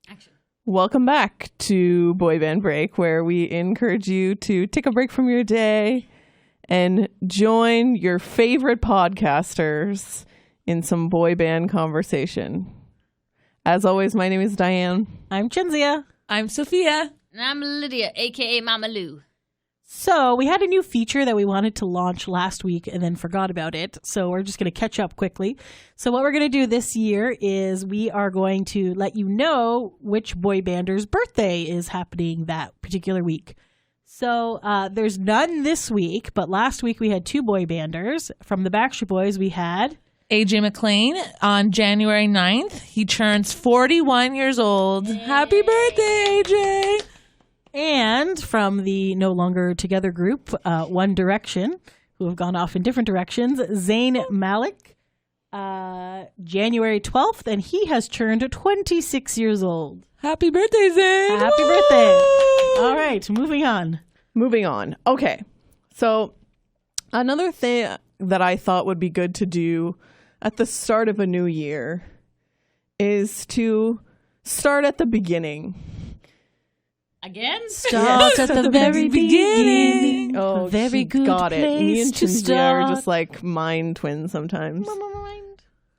Action. Welcome back to Boy Band Break, where we encourage you to take a break from your day and join your favorite podcasters in some boy band conversation. As always, my name is Diane. I'm Chinzia. I'm Sophia. And I'm Lydia, a.k.a. Mama Lou. So we had a new feature that we wanted to launch last week and then forgot about it. So we're just going to catch up quickly. So what we're going to do this year is we are going to let you know which boy bander's birthday is happening that particular week. So there's none this week, but last week we had two boy banders. From the Backstreet Boys, we had AJ McLean on January 9th. He turns 41 years old. Yay. Happy birthday, AJ! And from the no longer together group, One Direction, who have gone off in different directions, Zayn Malik, January 12th, and he has turned 26 years old. Happy birthday, Zayn! Happy birthday! All right, moving on. Okay, so another thing that I thought would be good to do at the start of a new year is to start at the beginning. Again? Start at the very beginning. Oh, very good got it. Me and Chinzia are just like mind twins sometimes. What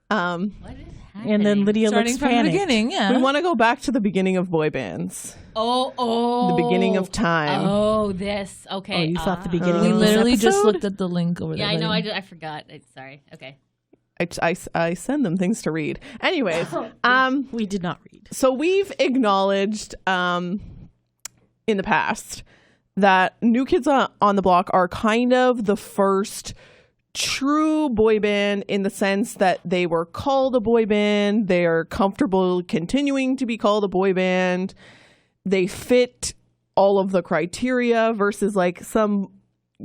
is happening? And then Lydia Starting looks from panicked. the beginning, yeah. We want to go back to the beginning of boy bands. Oh. The beginning of time. Oh, this. Okay. Oh, you thought the beginning We of this literally just episode? looked at the link over there. Yeah, I know. buddy. I forgot. Sorry. Okay. I send them things to read. Anyways, We did not read. so we've acknowledged in the past that New Kids on the Block are kind of the first true boy band in the sense that they were called a boy band. They are comfortable continuing to be called a boy band. They fit all of the criteria versus like some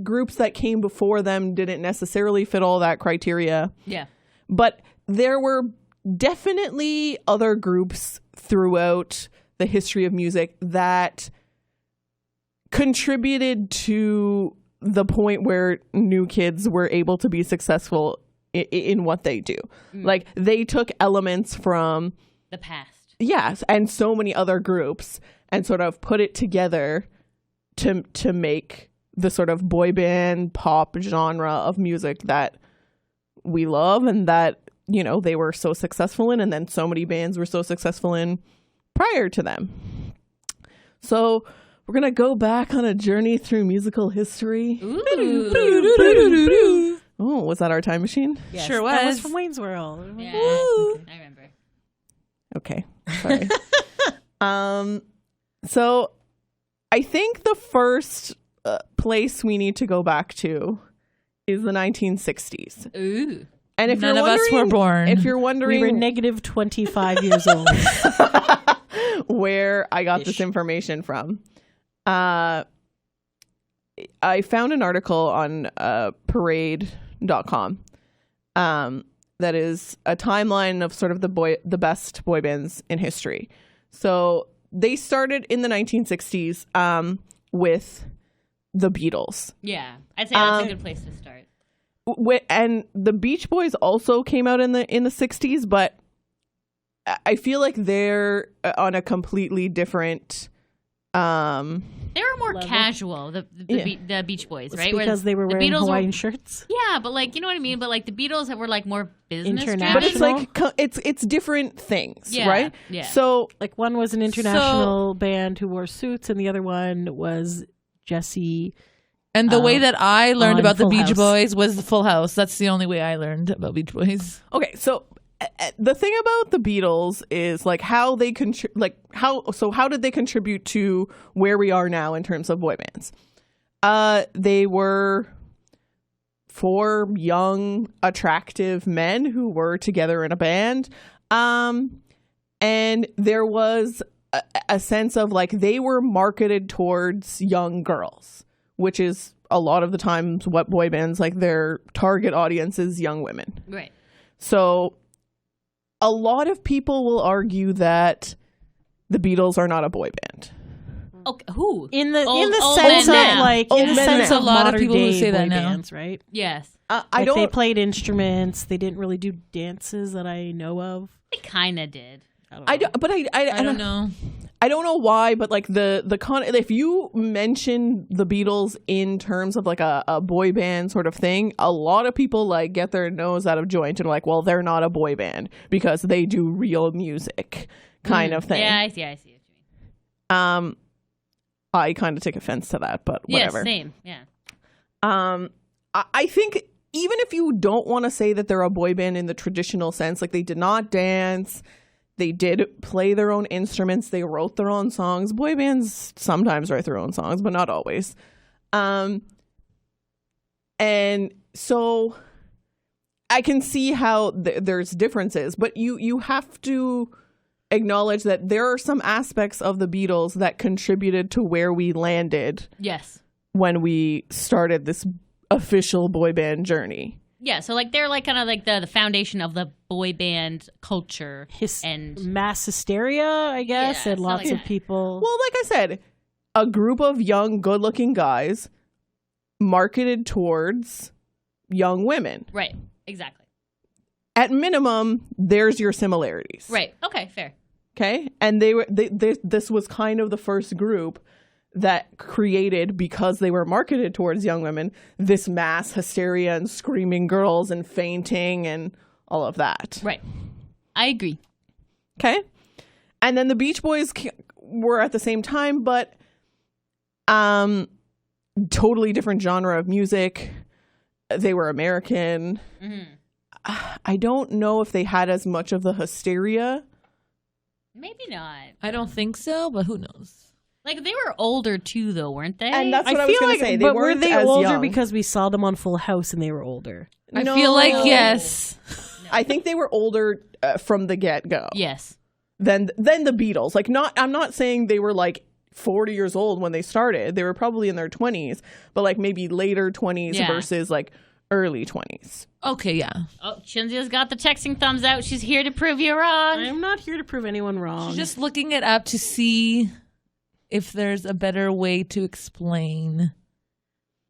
groups that came before them didn't necessarily fit all that criteria. Yeah. But there were definitely other groups throughout the history of music that contributed to the point where New Kids were able to be successful in what they do. Like they took elements from The past. yes, and so many other groups and sort of put it together to make the sort of boy band pop genre of music that we love and that, you know, they were so successful in, and then so many bands were so successful in prior to them. So we're going to go back on a journey through musical history. Ooh. Oh, was that our time machine? Yes, Sure That was was. from Wayne's World. Yeah, I remember. Okay. Sorry. So I think the first place we need to go back to is the 1960s. Ooh. And if None you're of us wondering, were born. If you're We wondering were negative 25 years old. where I got this information from, I found an article on parade.com that is a timeline of sort of the best boy bands in history. So they started in the 1960s with the Beatles. Yeah. I'd say that's a good place to start. And the Beach Boys also came out in the 60s, but I feel like they're on a completely different They were more Level. casual, the Beach Boys, right? Because they were the wearing Beatles Hawaiian shirts. Yeah, but like, you know what I mean? But like the Beatles were like more business International. but it's driven. like it's different things, Yeah, right? yeah. So Like one was an international band who wore suits, and the other one was Jesse. And the way that I learned on about the Full Beach House. Boys was the Full House. That's the only way I learned about Beach Boys. okay, so the thing about the Beatles is like how they how did they contribute to where we are now in terms of boy bands? They were four young, attractive men who were together in a band. And there was a sense of like they were marketed towards young girls, which is a lot of the times what boy bands, like their target audience is young women. Right. So a lot of people will argue that the Beatles are not a boy band. Okay, who? In the Old sense men of now. like Old in the men sense now. of A lot of modern people who day say that boy now. bands, right? Yes. I Like don't. they played instruments. They didn't really do dances that I know of. They kind of did. I don't, but I don't know. I don't know why, but like if you mention the Beatles in terms of like a boy band sort of thing, a lot of people like get their nose out of joint and like, well, they're not a boy band because they do real music kind of thing. Yeah, I see what you mean. I kind of take offense to that, but whatever. Yeah, same. Yeah. I think even if you don't want to say that they're a boy band in the traditional sense, like they did not dance. They did play their own instruments. They wrote their own songs. Boy bands sometimes write their own songs, but not always. And so I can see how there's differences, but you have to acknowledge that there are some aspects of the Beatles that contributed to where we landed Yes. when we started this official boy band journey. Yeah, so like they're like kind of like the foundation of the boy band culture and mass hysteria, I guess, Yeah, and lots something of people. Well, like I said, a group of young, good-looking guys marketed towards young women. right, exactly. At minimum, there's your similarities. Right. Okay, fair. Okay? And this was kind of the first group that created, because they were marketed towards young women, this mass hysteria and screaming girls and fainting and all of that. Right. I agree. Okay? And then the Beach Boys were at the same time, but totally different genre of music. They were American. I don't know if they had as much of the hysteria. Maybe not. I don't think so, but who knows? Like they were older too, though, weren't they? And that's what I feel was going like, to say. They but were weren't they as older young. because we saw them on Full House and they were older? I No. feel like yes. I think they were older from the get-go yes. than the Beatles. Like, I'm not saying they were like 40 years old when they started. They were probably in their 20s, but like maybe later 20s Yeah. versus like early 20s. Okay, yeah. Oh, Shinzia's got the texting thumbs out. She's here to prove you wrong. I'm not here to prove anyone wrong. She's just looking it up to see if there's a better way to explain.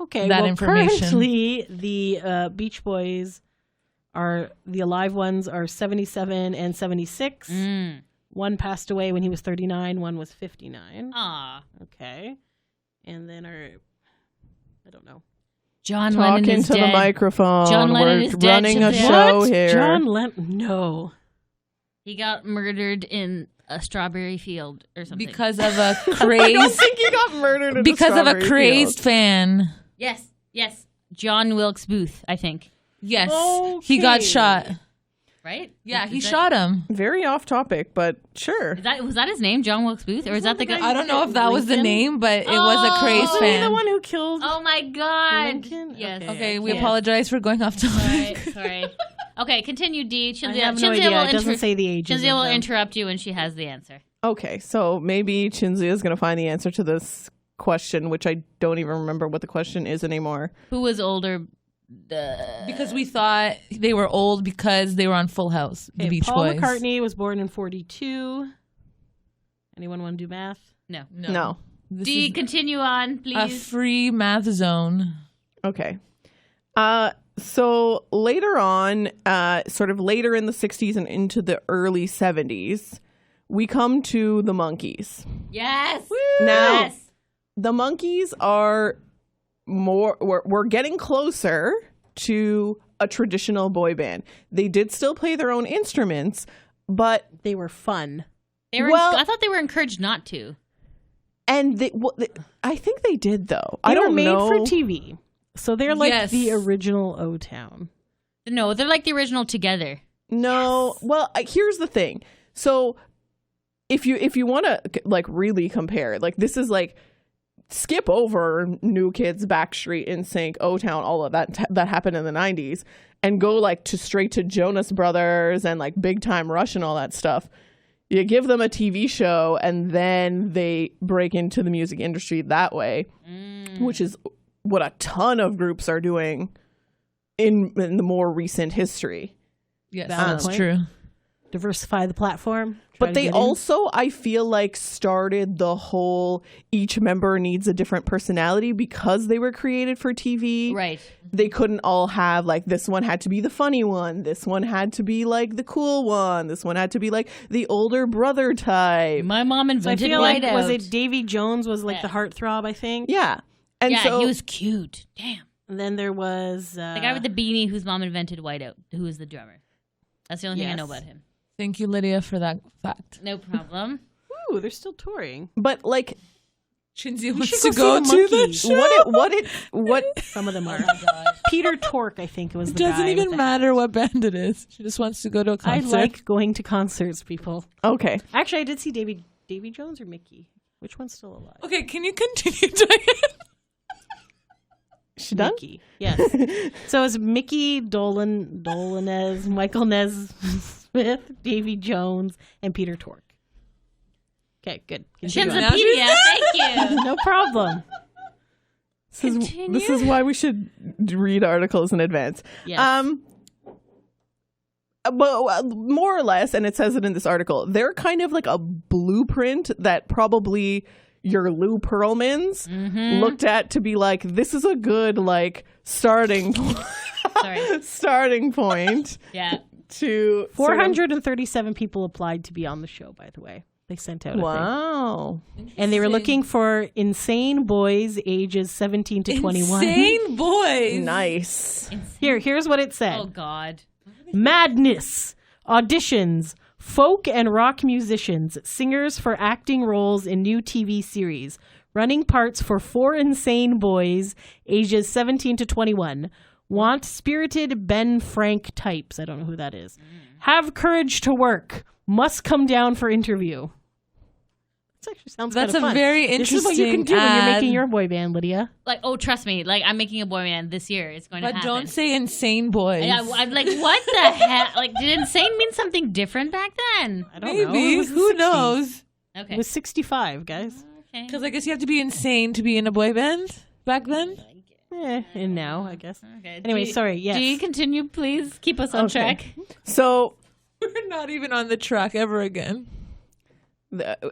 okay. that Well, information. currently the Beach Boys are the alive ones are 77 and 76. One passed away when he was 39. One was 59. Aw. Okay, and then I don't know. John Lennon Talking is to dead. the microphone. John Lennon We're is dead, running a Shazam. show What? here. John Lennon? No. He got murdered in a strawberry field or something. Because of a I don't crazed think he got murdered in because of a strawberry crazed field. fan. Yes. John Wilkes Booth, I think. Yes. He got Okay. shot. Right? Yeah, he Is that- shot him. Very off topic, but sure. Was that his name, John Wilkes Booth, or is that the guy? I don't know if that was the Lincoln? name, but it was a crazed Wasn't he fan. the one who killed? Oh my God! Lincoln? Yes. Okay, we Yes. apologize for going off topic. Sorry. Okay, continue, D. I Shinzia, have no Shinzia idea. will It doesn't say the ages. Shinzia of will them. interrupt you when she has the answer. Okay, so maybe Shinzia is going to find the answer to this question, which I don't even remember what the question is anymore. Who was older? Because we thought they were old because they were on Full House, the Okay, Beach Paul Boys. McCartney was born in 42. Anyone want to do math? No. No. This D. is Continue on, a please. free math zone. Okay. So later on, sort of later in the 60s and into the early 70s, we come to the Monkees. Yes. Now, Yes. the Monkees are we're getting closer to a traditional boy band. They did still play their own instruments, but They were fun. They were. Well- I thought they were encouraged not to. I think they did though. They I don't were made know. for TV. So they're like Yes. the original O-Town. No, they're like the original Together. No. Well, here's the thing. So if you want to like really compare, like this is like skip over New Kids, Backstreet, NSYNC, O-Town, all of that happened in the 90s, and go like straight to Jonas Brothers and like Big Time Rush and all that stuff. You give them a TV show and then they break into the music industry that way, which is what a ton of groups are doing in the more recent history. Yes, Valid that's point. true. diversify the platform. But they also, I feel like, started the whole each member needs a different personality because they were created for TV. Right. They couldn't all have, like, this one had to be the funny one. This one had to be, like, the cool one. This one had to be, like, the older brother type. My mom I invented feel like, Whiteout. was it Davy Jones was like the heartthrob, I think? Yeah. And Yeah, so he was cute. Damn. And then there was... The guy with the beanie whose mom invented Whiteout, who was the drummer. That's the only thing I know Yes. about him. Thank you, Lydia, for that fact. No problem. Ooh, they're still touring. but, like, Chinsey should wants go to go see the to the monkeys. show. what Some of them are. Oh my God. Peter Tork, I think it was It the doesn't guy even with the matter hat. what band it is. She just wants to go to a I concert. like going to concerts, people. okay. Actually, I did see Davy Jones or Mickey. Which one's still alive? Okay, can you continue, Diane? She done? Mickey. Yes. So it's Mickey Dolenez, Michael Nesmith, Davy Jones, and Peter Tork. Okay, good. Continue on. Shinzapedia, thank you. No problem. This is why we should read articles in advance. Yes. But more or less, and it says it in this article, they're kind of like a blueprint that probably your Lou Pearlmans looked at to be like, this is a good like starting Sorry. starting point Yeah. to 437 people applied to be on the show, by the way. They sent out a thing. Wow. And they were looking for insane boys ages 17 to 21. Insane boys. Nice. Here's what it said. Oh God. Madness, auditions, folk and rock musicians, singers for acting roles in new TV series, running parts for 4 insane boys, ages 17 to 21. Want spirited Ben Frank types. I don't know who that is. Have courage to work. Must come down for interview. This actually sounds That's kind of a fun. very This is what you can interesting do when you're ad. making your boy band, Lydia. Like, oh, trust me. Like, I'm making a boy band this year. It's going to But happen. don't say insane boys. I'm like, what the heck? Like, did insane mean something different back then? I don't know. It Maybe. was the Who 60s. knows? Okay. It was 65, guys. Okay. Because I guess you have to be insane to be in a boy band back then. And now, I guess. Okay. Anyway, sorry, yes. Do you continue, please? Keep us on track. So We're not even on the track ever again.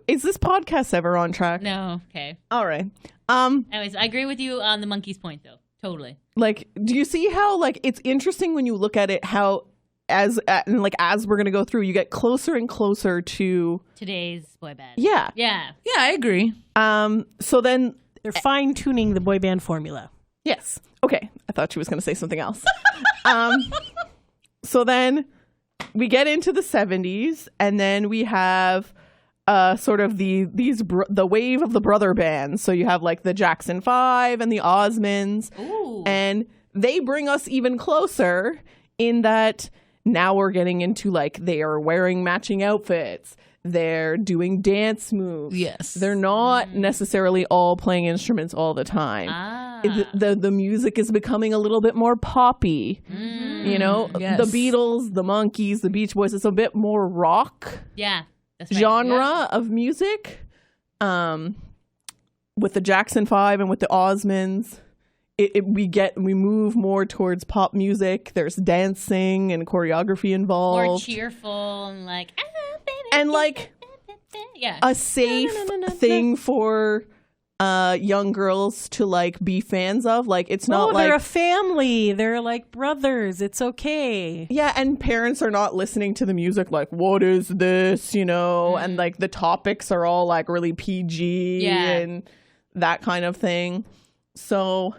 is this podcast ever on track? No. Okay. All right. Anyways, I agree with you on the monkey's point, though. Totally. Like, do you see how like it's interesting when you look at it how as we're gonna go through, you get closer and closer to Today's boy band. yeah. Yeah. Yeah, I agree. So then They're fine tuning the boy band formula. yes. Okay. I thought she was gonna say something else. So then we get into the 70s, and then we have sort of the wave of the brother bands. So you have like the Jackson 5 and the Osmonds. Ooh. And they bring us even closer in that now we're getting into like they are wearing matching outfits. They're doing dance moves. Yes. They're not necessarily all playing instruments all the time. Ah. The music is becoming a little bit more poppy. You know, Yes. the Beatles, the Monkees, the Beach Boys, it's a bit more rock Yeah. That's right. genre Yeah. of music. With the Jackson 5 and with the Osmonds, we move more towards pop music. There's dancing and choreography involved. More cheerful and like, ah, baby. And like Yeah. a safe thing for young girls to like be fans of. Like it's not they're a like family. They're like brothers. It's okay. yeah, and parents are not listening to the music like, what is this, you know? And like the topics are all like really PG Yeah. and that kind of thing. So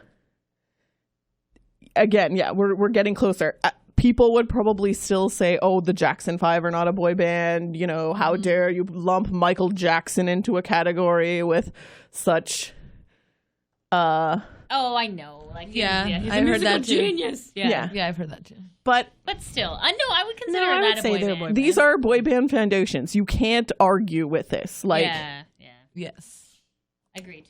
again, yeah, we're getting closer. People would probably still say, oh, the Jackson 5 are not a boy band. You know, how dare you lump Michael Jackson into a category with such oh, I know. Like, Yeah, he's a I heard musical that too. Genius. Yeah. Yeah, I've heard that too. but But still, I know I would consider I that would a say boy they're band. boy band. these are boy band foundations. You can't argue with this. Like yeah. Yes. Agreed.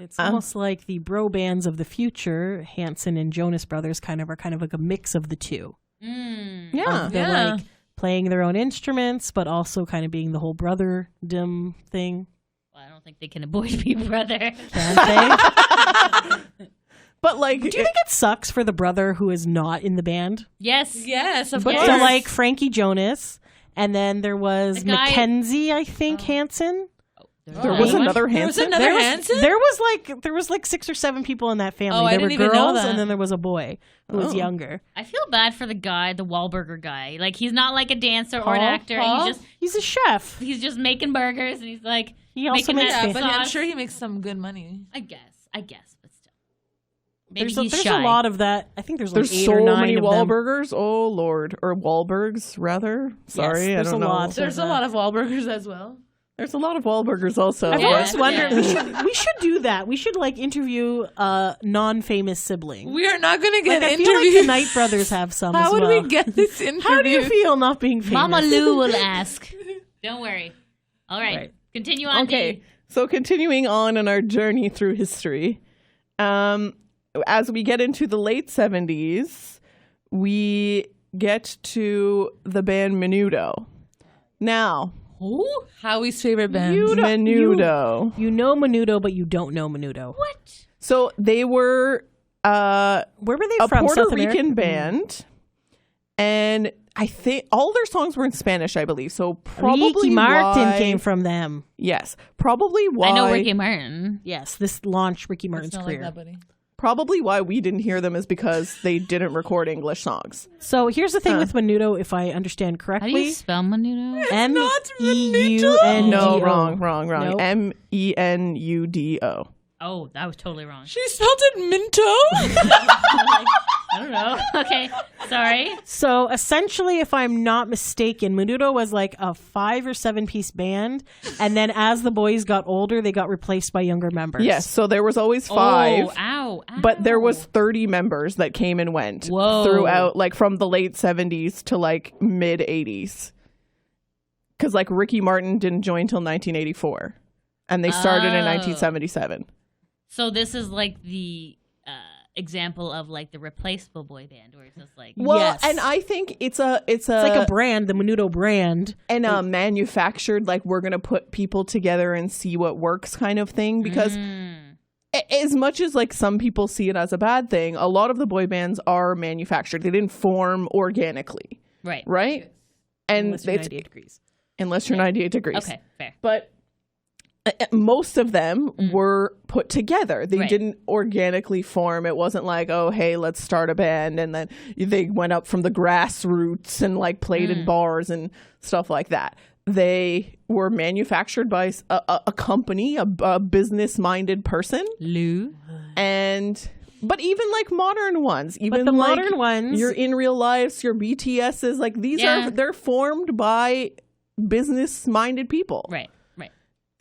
It's almost like the bro bands of the future, Hanson and Jonas Brothers, kind of like a mix of the two. yeah. They're Yeah. like playing their own instruments, but also kind of being the whole brother-dim thing. Well, I don't think they can avoid being brother. Can they? But like Do you think it sucks for the brother who is not in the band? Yes. Yes, of But course. so like Frankie Jonas And then there was The guy- Mackenzie, I think, Hansen. There was another There was Hanson. another Hanson? There was like 6 or 7 people in that family. Oh, I there didn't were even know girls, that. and then there was a boy who was younger. I feel bad for the guy, the Wahlburger guy. Like he's not like a dancer or an Paul? actor. Paul? He's He's a chef. just making burgers, and he's like He also making makes that face. But I'm sauce. sure he makes some good money. I guess, but still, maybe There's he's a shy. lot of that. I think there's like There's 8 so or 9 many of them. Wahlburgers. Oh Lord, or Wahlbergs rather. Sorry, I there's don't a know. lot. There's a lot of Wahlburgers as well. There's a lot of Wahlburgers also. I've Yeah. always wondered Yeah. we should do that. We should like interview a non-famous sibling. We are not going to get Like, I feel interviews. like the Knight brothers have some. How as would well. we get this interview? How do you feel not being famous? Mama Lou will ask. Don't worry. All right, Right. continue on. Okay, Dee. so continuing on in our journey through history, as we get into the late 70s, we get to the band Menudo. Now, Who? Howie's favorite band. Menudo. You know Menudo, but you don't know Menudo. What? So they were Where were they a from? Puerto South America? Rican band, and I think all their songs were in Spanish, I believe. So probably Ricky Martin why- came from them. Yes, probably why. I know Ricky Martin. Yes, this launched Ricky Martin's It's not career. like that, buddy. Probably why we didn't hear them is because they didn't record English songs. So here's the thing with Menudo, if I understand How do you correctly. spell Menudo? MEUNDO. No, wrong. Nope. MENUDO. Oh, that was totally wrong. She spelled it Minto? I don't know. Okay, sorry. So essentially, if I'm not mistaken, Menudo was like a 5 or 7 piece band, and then as the boys got older, they got replaced by younger members. Yes, so there was always 5. Oh, ow, ow. But there was 30 members that came and went Whoa. throughout, like from the late 70s to like mid 80s. Because like Ricky Martin didn't join until 1984, and they started in Oh. 1977. So this is like the example of like the replaceable boy band, where it's just like Well, Yes. and I think it's It's like a brand, the Menudo brand. and manufactured, like we're gonna put people together and see what works kind of thing. Because as much as like some people see it as a bad thing, a lot of the boy bands are manufactured. They didn't form organically, right. right? And Unless you're it's 98 degrees. unless you're 98 degrees. Okay, fair. But most of them were put together. They Right. didn't organically form. It wasn't like, oh, hey, let's start a band. And then they went up from the grassroots and like played in bars and stuff like that. They were manufactured by a company, a business-minded person. Lou. But even like modern ones, even the like modern ones- your In Real Lives, your BTSs, like these Yeah. they're formed by business-minded people. Right, right.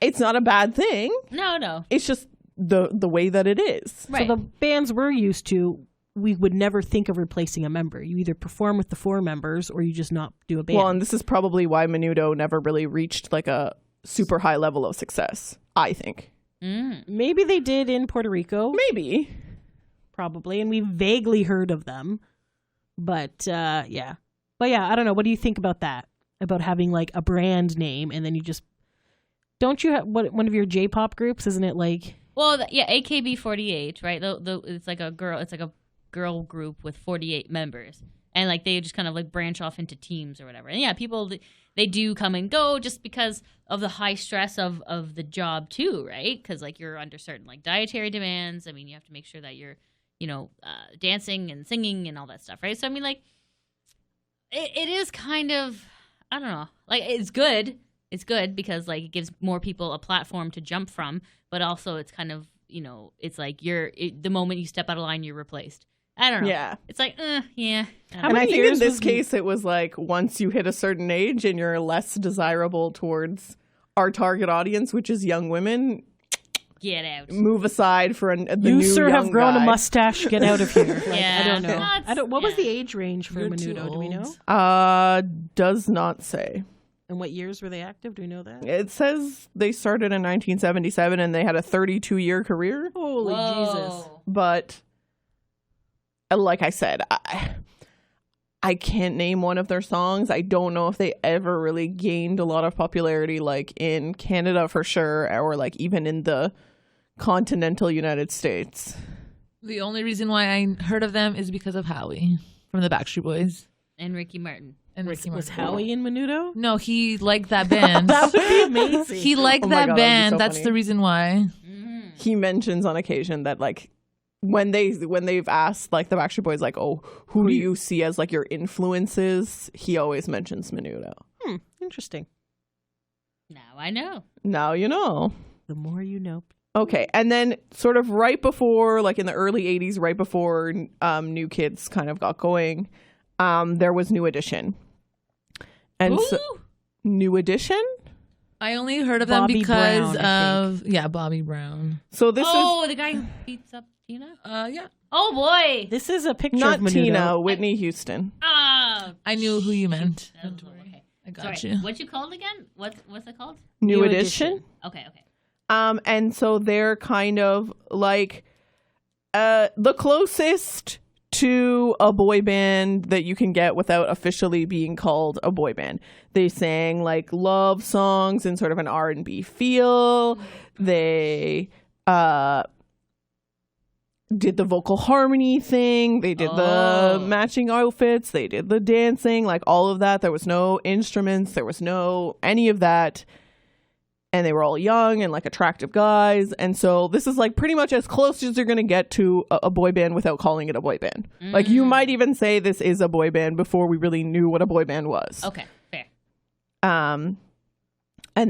It's not a bad thing. No. It's just the way that it is. Right. So the bands we're used to, we would never think of replacing a member. You either perform with the 4 members or you just not do a band. Well, and this is probably why Menudo never really reached like a super high level of success, I think. Maybe they did in Puerto Rico, Maybe. probably, and we vaguely heard of them. But yeah. But yeah, I don't know. What do you think about that? About having like a brand name and then you just don't you have one of your J-pop groups? Isn't it like Well, yeah, AKB48, right? It's like a girl group with 48 members, and like they just kind of like branch off into teams or whatever. And yeah, people they do come and go just because of the high stress of the job too, right? Because like you're under certain like dietary demands. I mean, you have to make sure that you're dancing and singing and all that stuff, right? So I mean, like it is kind of, I don't know, like it's good. It's good because like it gives more people a platform to jump from, but also it's kind of, it's like the moment you step out of line, you're replaced. I don't know. Yeah. It's like, yeah. And I think in years this was- case, it was like once you hit a certain age and you're less desirable towards our target audience, which is young women, Get out. move aside for the you, new sir, have young grown guy. a mustache? Get out of here. Like, Yeah. I don't know. Nuts. What was Yeah. the age range for You're too Menudo? Do we know? old. Does not say. And what years were they active? Do we know that? It says they started in 1977 and they had a 32-year career. Holy Jesus. Whoa. But like I said, I can't name one of their songs. I don't know if they ever really gained a lot of popularity, like in Canada for sure, or like even in the continental United States. The only reason why I heard of them is because of Howie from the Backstreet Boys. And Ricky Martin. And Was, Ricky was Martin. Howie in Menudo? No, he liked that band. That would be amazing. He liked Oh my that God, that'd be band. so That's funny. the reason why. He mentions on occasion that like when they've asked like the Backstreet Boys like, oh, who do you see as like your influences? He always mentions Menudo. Interesting. Now I know. Now you know. The more you know. Okay, and then sort of right before, like in the early 80s, right before New Kids kind of got going, there was New Edition. And so, Ooh. New Edition? I only heard of them Bobby because Brown, I of Bobby Brown. So this Oh, the guy who beats up Tina? Yeah. Oh, boy. This is a is picture not of Menudo. Tina, Whitney Houston. Ah. I knew who you meant. That was okay. I got Sorry, you. what you called again? What's it called? New New Edition. Edition. Okay. And so they're kind of like the closest to a boy band that you can get without officially being called a boy band. They sang like love songs in sort of an R&B feel. They did the vocal harmony thing. They did the matching outfits. They did the dancing, like all of that. There was no instruments. There was no any of that. And they were all young and like attractive guys. And so this is like pretty much as close as you're going to get to a boy band without calling it a boy band. Like you might even say this is a boy band before we really knew what a boy band was. Okay. Fair. And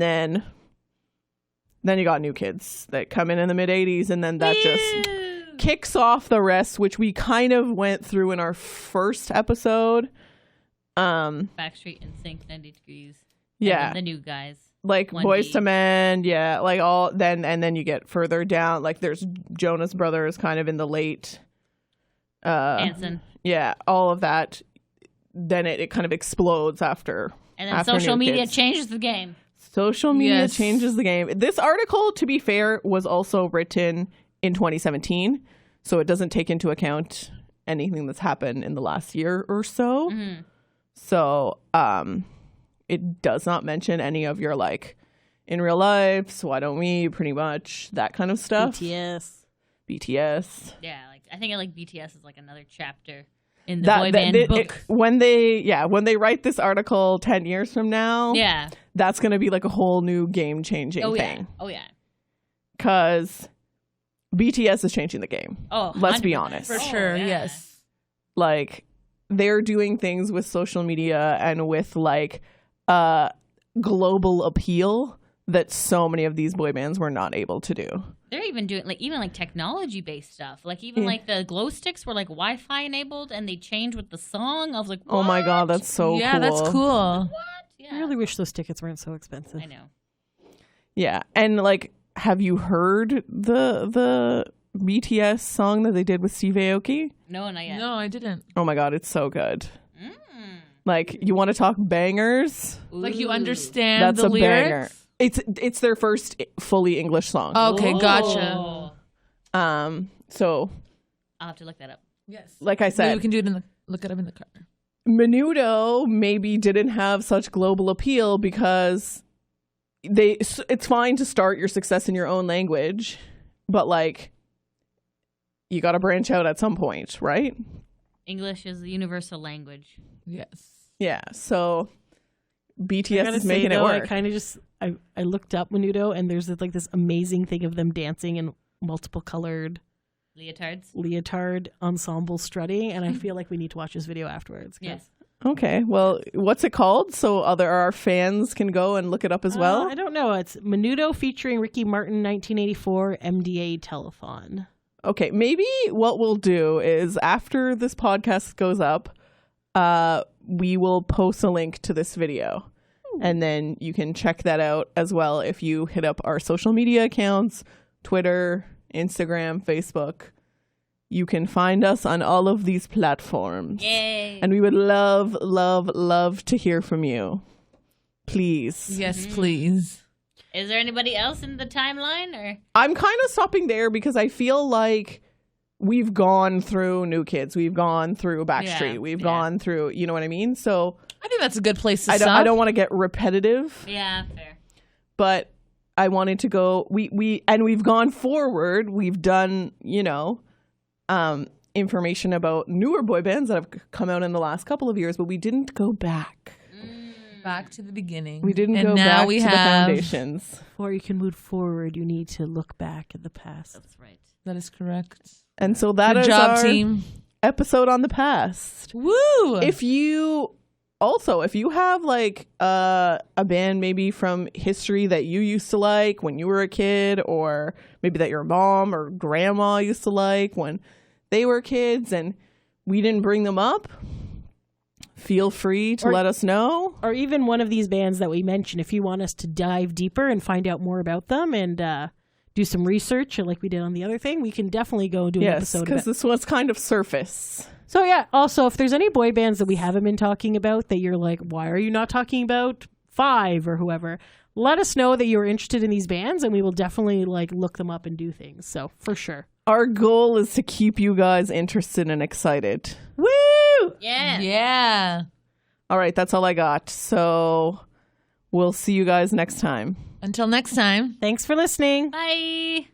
then you got New Kids that come in the mid 80s, and then that just kicks off the rest, which we kind of went through in our first episode. Backstreet and Sync 90 Degrees. Yeah. And the new guys. Like 1D. Boys to Men, yeah, like all then you get further down, like there's Jonas Brothers kind of in the late Hanson. yeah, all of that. Then it kind of explodes after And then after social New media Kids. changes the game. Social media Yes. changes the game. This article, to be fair, was also written in 2017, so it doesn't take into account anything that's happened in the last year or so. Mm-hmm. So, it does not mention any of your like in real life, so why don't we, pretty much that kind of stuff. BTS. Yeah, like I think like BTS is like another chapter in the boy band book. When they write this article 10 years from now, Yeah. that's going to be like a whole new game changing Oh yeah. thing. Oh yeah. Because BTS is changing the game. Oh, Let's be 100%. honest. For Oh, sure, yeah. yes. Like they're doing things with social media and with like global appeal that so many of these boy bands were not able to do. They're even doing like technology based stuff. Like even like the glow sticks were like Wi-Fi enabled and they change with the song. I was like, Oh my god, that's so Yeah, cool. that's cool. what? I Yeah. really wish those tickets weren't so expensive. I know. Yeah, and like, have you heard the BTS song that they did with Steve Aoki? No, not yet. No, I didn't. Oh my god, it's so good. Mm. Like, you want to talk bangers? Like you Ooh. understand That's the a banger. lyrics. It's their first fully English song. Okay, Ooh. gotcha. So I'll have to look that up. Yes. like I Maybe said, we can do it look it up in the car. Menudo maybe didn't have such global appeal because it's fine to start your success in your own language, but like you got to branch out at some point, right? English is the universal language. Yes. Yeah, so I BTS gotta is say, making it though, work. I kind of just I looked up Menudo, and there's like this amazing thing of them dancing in multiple colored Leotards. leotard ensemble strutting, and I feel like we need to watch this video afterwards. 'cause- Yes. Okay, well, what's it called? So our fans can go and look it up as well. I don't know. It's Menudo featuring Ricky Martin, 1984 MDA Telethon. Okay, maybe what we'll do is after this podcast goes up, we will post a link to this video. And then you can check that out as well if you hit up our social media accounts, Twitter, Instagram, Facebook. You can find us on all of these platforms. Yay. And we would love, love, love to hear from you. Please. Yes, please. Is there anybody else in the timeline or? I'm kind of stopping there because I feel like we've gone through New Kids. We've gone through Backstreet. Yeah, We've yeah. gone through, you know what I mean? So I think that's a good place to I stop. don't want to get repetitive, Yeah, fair. but I wanted to go, we've gone forward. We've done, information about newer boy bands that have come out in the last couple of years, but we didn't go back. Back to the beginning. We didn't And go now back we to the have, foundations. Before you can move forward, you need to look back at the past. That's right. That is correct. And so that Good is job, our team. episode on the past. Woo! If you have like a band maybe from history that you used to like when you were a kid, or maybe that your mom or grandma used to like when they were kids and we didn't bring them up, feel free to let us know. Or even one of these bands that we mentioned, if you want us to dive deeper and find out more about them and do some research like we did on the other thing, we can definitely go do an Yes, episode because about. this was kind of surface. So yeah, also if there's any boy bands that we haven't been talking about that you're like, why are you not talking about Five or whoever, let us know that you're interested in these bands and we will definitely like look them up and do things. So for sure. Our goal is to keep you guys interested and excited. Woo! Yeah. Yeah. All right, that's all I got. So we'll see you guys next time. Until next time. Thanks for listening. Bye.